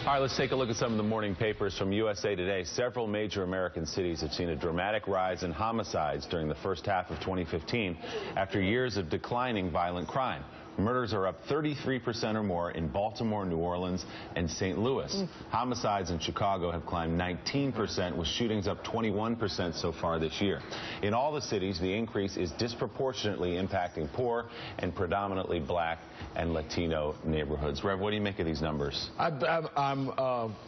All right, let's take a look at some of the morning papers from USA Today. Several major American cities have seen a dramatic rise in homicides during the first half of 2015 after years of declining violent crime. Murders are up 33% or more in Baltimore, New Orleans, and St. Louis. Homicides in Chicago have climbed 19%, with shootings up 21% so far this year. In all the cities, the increase is disproportionately impacting poor and predominantly black and Latino neighborhoods. Rev, what do you make of these numbers? I'm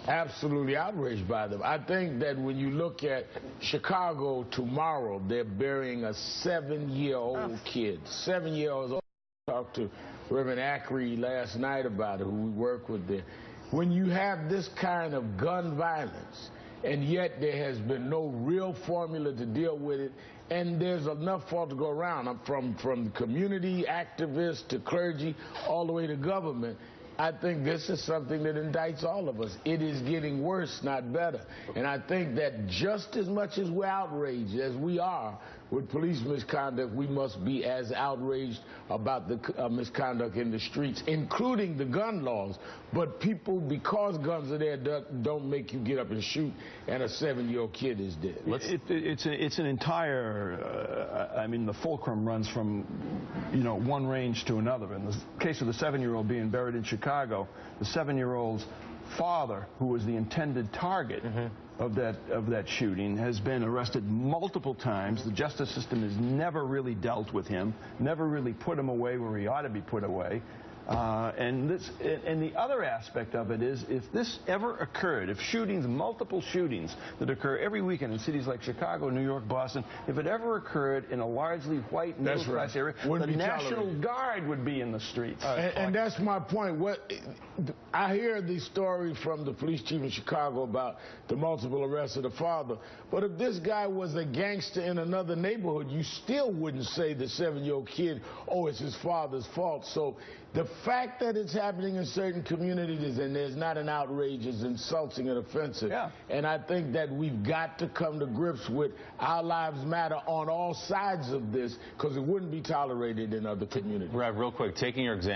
absolutely outraged by them. I think that when you look at Chicago tomorrow, they're burying a 7-year-old kid. 7-year-old. Talked to Reverend Ackery last night about it, who we work with there. When you have this kind of gun violence, and yet there has been no real formula to deal with it, and there's enough fault to go around, from community activists to clergy, all the way to government. I think this is something that indicts all of us. It is getting worse, not better. And I think that just as much as we're outraged as we are with police misconduct, we must be as outraged about the misconduct in the streets, including the gun laws. But people, because guns are there, don't make you get up and shoot, and a 7-year-old kid is dead. It's an entire, I mean, the fulcrum runs from, one range to another. In the case of the 7-year-old being buried in Chicago, the 7-year-old's father, who was the intended target of that shooting, has been arrested multiple times. The justice system has never really dealt with him, never really put him away where he ought to be put away. And the other aspect of it is, if this ever occurred, if multiple shootings that occur every weekend in cities like Chicago, New York, Boston, if it ever occurred in a largely white middle-class area, the National Guard would be in the streets. And that's my point. I hear the story from the police chief in Chicago about the multiple arrests of the father, but if this guy was a gangster in another neighborhood, you still wouldn't say the 7-year-old kid, oh, it's his father's fault. So the fact that it's happening in certain communities and there's not an outrage is insulting and offensive. Yeah. And I think that we've got to come to grips with our lives matter on all sides of this, because it wouldn't be tolerated in other communities. Rev, real quick, taking your example.